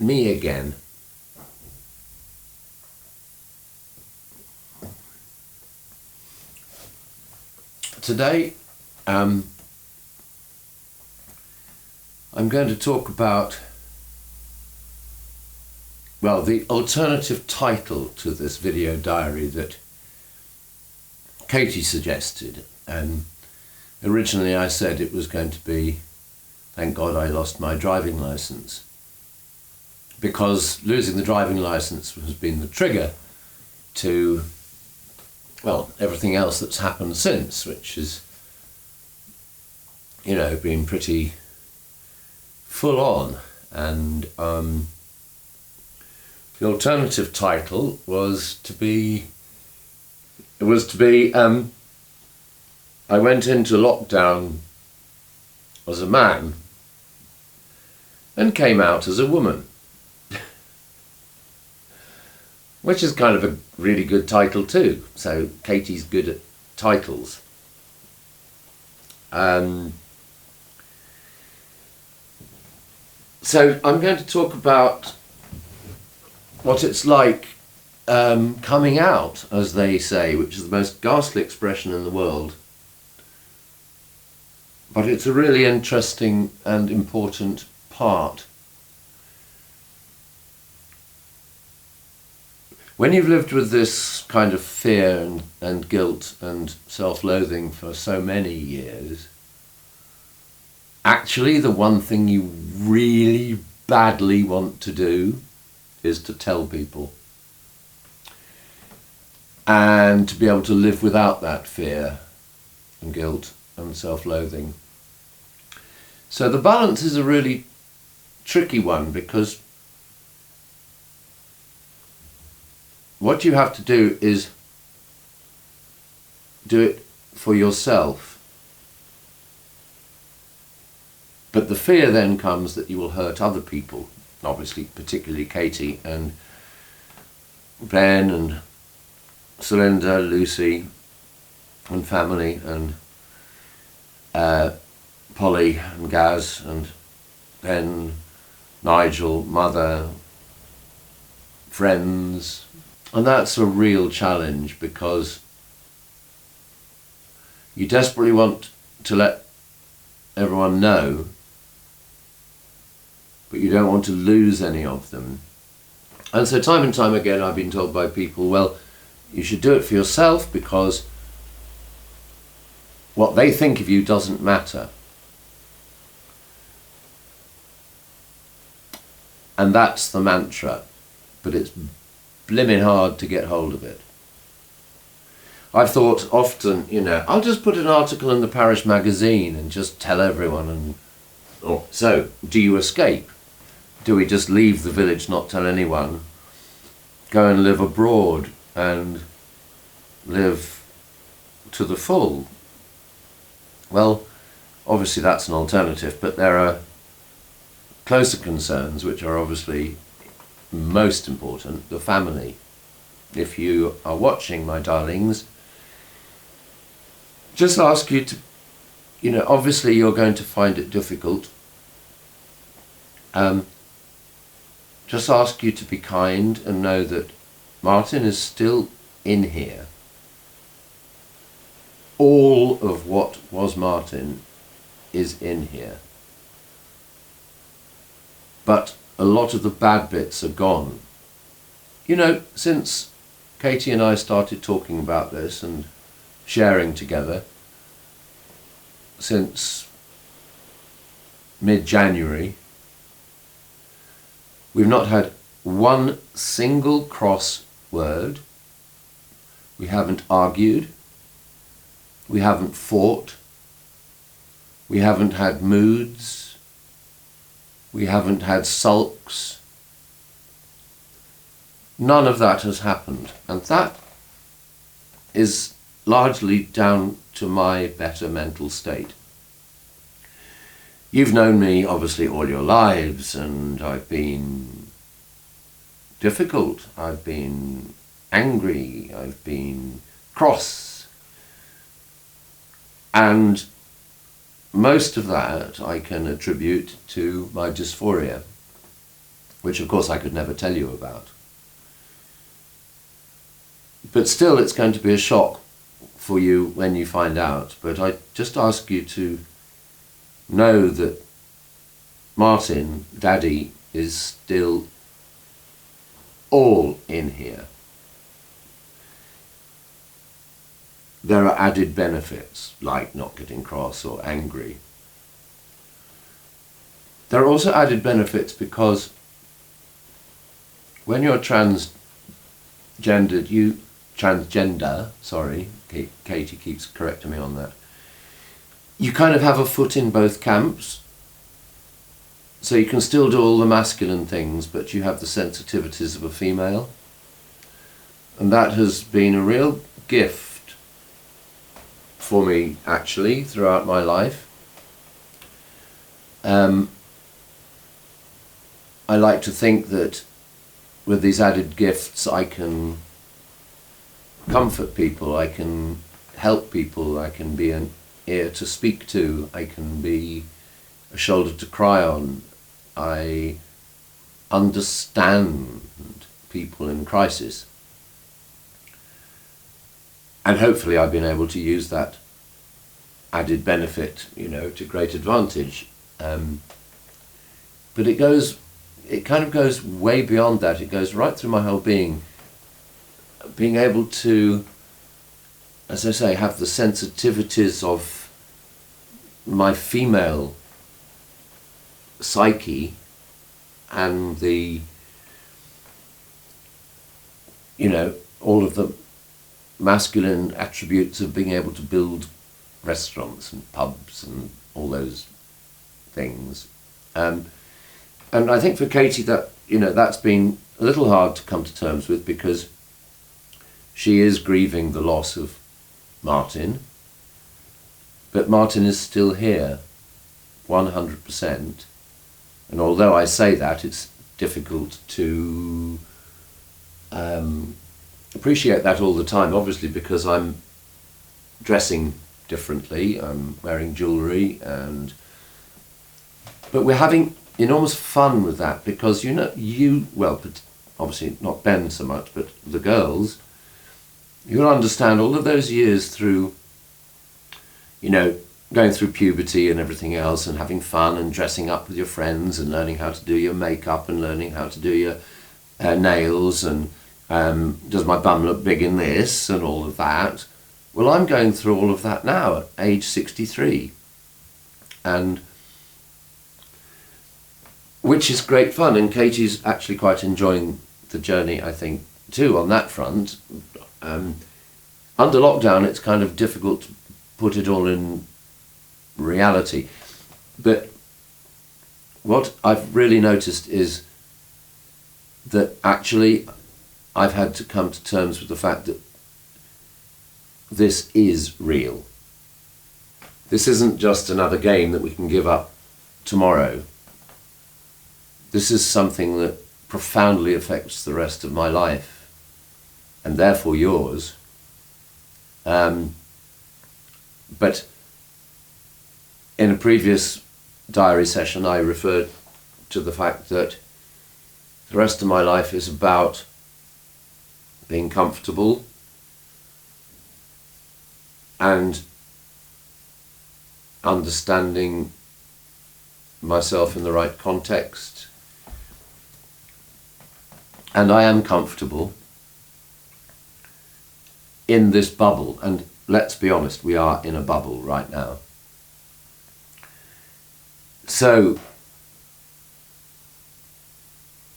me again. Today, I'm going to talk about, well, the alternative title to this video diary that Katie suggested. And originally I said it was going to be, thank God I lost my driving license, because losing the driving license has been the trigger to, well, everything else that's happened since, which is, you know, been pretty full on. And the alternative title was to be I went into lockdown as a man and came out as a woman, which is kind of a really good title too. So Katie's good at titles. So I'm going to talk about what it's like coming out, as they say, which is the most ghastly expression in the world. But it's a really interesting and important part. When you've lived with this kind of fear and guilt and self-loathing for so many years, actually the one thing you really badly want to do is to tell people. And to be able to live without that fear and guilt and self-loathing. So the balance is a really tricky one, because what you have to do is do it for yourself. But the fear then comes that you will hurt other people, obviously particularly Katie and Ben and Celinda, Lucy and family, and Polly and Gaz and Ben, Nigel, mother, friends. And that's a real challenge, because you desperately want to let everyone know, but you don't want to lose any of them. And so time and time again I've been told by people, well, you should do it for yourself, because what they think of you doesn't matter. And that's the mantra, but it's blimmin' hard to get hold of it. I've thought often, you know, I'll just put an article in the parish magazine and just tell everyone. So, do you escape? Do we just leave the village, not tell anyone, go and live abroad and live to the full? Well, obviously that's an alternative, but there are closer concerns which are obviously most important, the family. If you are watching, my darlings, just ask you to, you know, obviously you're going to find it difficult. Just ask you to be kind and know that Martin is still in here. All of what was Martin is in here. But a lot of the bad bits are gone. You know, since Katie and I started talking about this and sharing together, since mid-January, we've not had one single cross word. We haven't argued. We haven't fought. We haven't had moods. We haven't had sulks. None of that has happened. And that is largely down to my better mental state. You've known me, obviously, all your lives, and I've been difficult, I've been angry, I've been cross. And most of that I can attribute to my dysphoria. which of course I could never tell you about. But still, it's going to be a shock for you when you find out. But I just ask you to know that Martin, Daddy, is still all in here. There are added benefits, like not getting cross or angry. There are also added benefits because when you're transgender, Katie keeps correcting me on that, you kind of have a foot in both camps. So you can still do all the masculine things, but you have the sensitivities of a female. And that has been a real gift for me, actually, throughout my life. I like to think that with these added gifts I can comfort people, I can help people, I can be an ear to speak to, I can be a shoulder to cry on. I understand people in crisis. And hopefully I've been able to use that added benefit, to great advantage. But it kind of goes way beyond that. It goes right through my whole being. Being able to, as I say, have the sensitivities of my female psyche and the, all of the masculine attributes of being able to build restaurants and pubs and all those things. And I think for Katie that, that's been a little hard to come to terms with because she is grieving the loss of Martin, but Martin is still here, 100%. And although I say that, it's difficult to appreciate that all the time, obviously, because I'm dressing differently, I'm wearing jewellery, but we're having enormous fun with that because, but obviously not Ben so much, but the girls, you'll understand all of those years through, going through puberty and everything else and having fun and dressing up with your friends and learning how to do your makeup and learning how to do your nails and does my bum look big in this and all of that. Well, I'm going through all of that now at age 63, and which is great fun, and Katie's actually quite enjoying the journey, I think, too, on that front. Under lockdown, it's kind of difficult to put it all in reality, but what I've really noticed is that actually I've had to come to terms with the fact that this is real. This isn't just another game that we can give up tomorrow. This is something that profoundly affects the rest of my life, and therefore yours. But in a previous diary session, I referred to the fact that the rest of my life is about being comfortable and understanding myself in the right context. And I am comfortable in this bubble, and let's be honest, we are in a bubble right now. So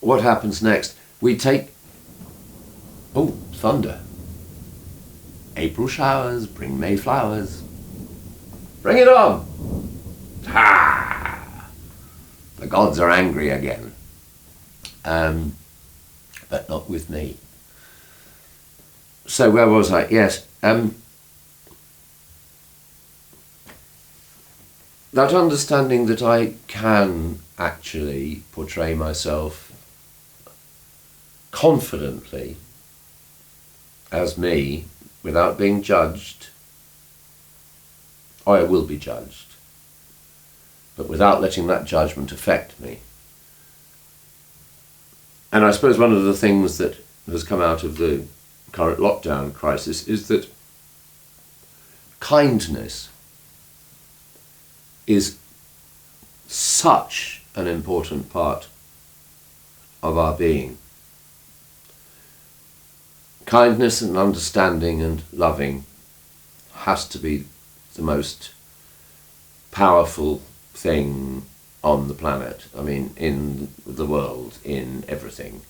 what happens next? We take, thunder. April showers bring May flowers. Bring it on! Ha! The gods are angry again. But not with me. So where was I? Yes. That understanding that I can actually portray myself confidently as me without being judged. I will be judged, but without letting that judgment affect me. And I suppose one of the things that has come out of the current lockdown crisis is that kindness is such an important part of our being. Kindness and understanding and loving has to be the most powerful thing on the planet. I mean, in the world, in everything.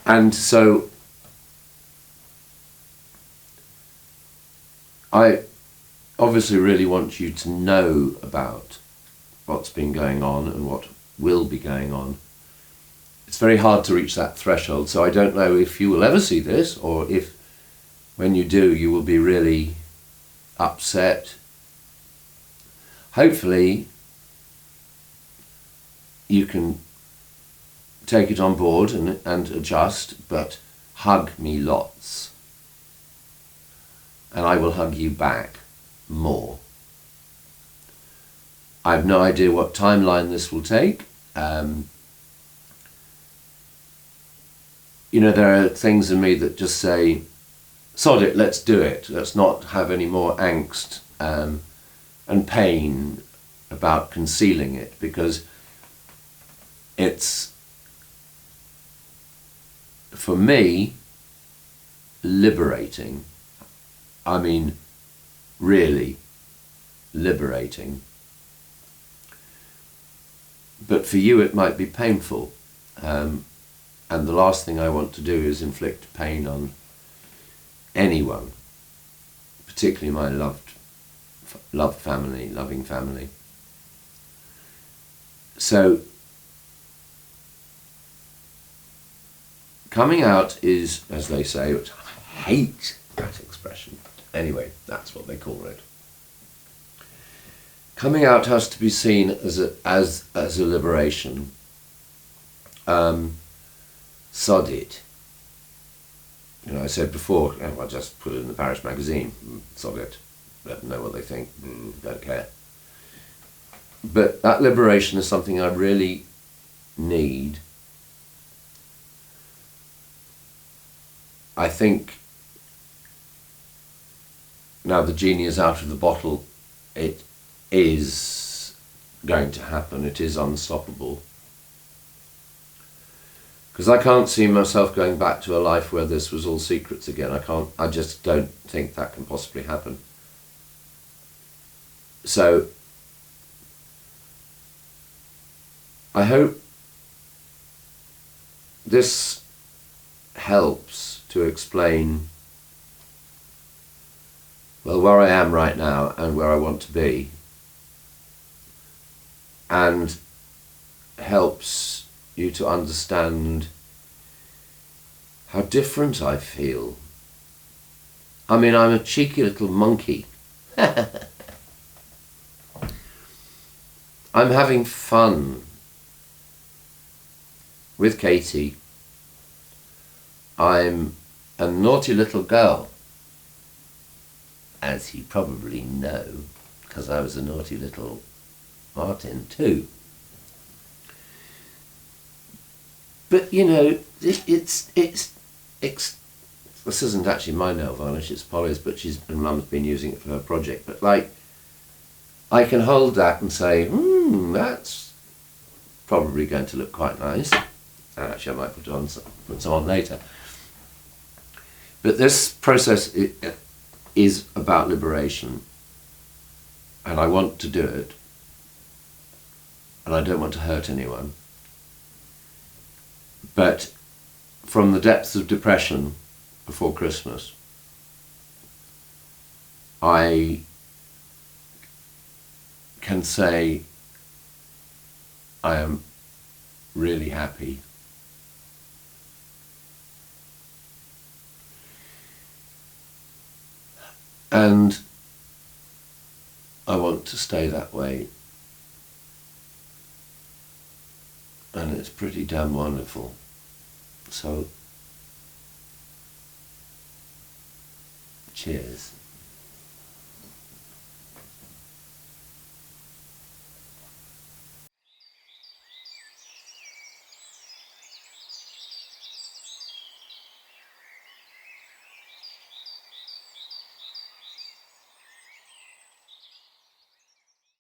And so I obviously really want you to know about what's been going on and what will be going on. It's very hard to reach that threshold, so I don't know if you will ever see this, or if when you do you will be really upset. Hopefully you can take it on board and adjust, but hug me lots. And I will hug you back more. I have no idea what timeline this will take. You know, there are things in me that just say, sod it, let's do it. Let's not have any more angst and pain about concealing it, because it's, for me, liberating. I mean, really liberating. But for you it might be painful. And the last thing I want to do is inflict pain on anyone, particularly my loved family, loving family. So coming out is, as they say, which I hate that expression. Anyway, that's what they call it. Coming out has to be seen as a liberation. Sod it. You know, I said before, oh, I'll just put it in the parish magazine. Sod it. Let them know what they think. Don't care. But that liberation is something I really need. I think now the genie is out of the bottle, it is going to happen. It is unstoppable. Because I can't see myself going back to a life where this was all secrets again. I just don't think that can possibly happen. So I hope this helps to explain, well, where I am right now and where I want to be, and helps you to understand how different I feel. I mean, I'm a cheeky little monkey. I'm having fun with Katie. I'm a naughty little girl, as you probably know, because I was a naughty little Martin too. But you know, it's this isn't actually my nail varnish, it's Polly's, but Mum's been using it for her project. But like, I can hold that and say, that's probably going to look quite nice. And actually I might put some on later. But this process is about liberation, and I want to do it, and I don't want to hurt anyone. But from the depths of depression before Christmas, I can say I am really happy. And I want to stay that way. And it's pretty damn wonderful. So, cheers.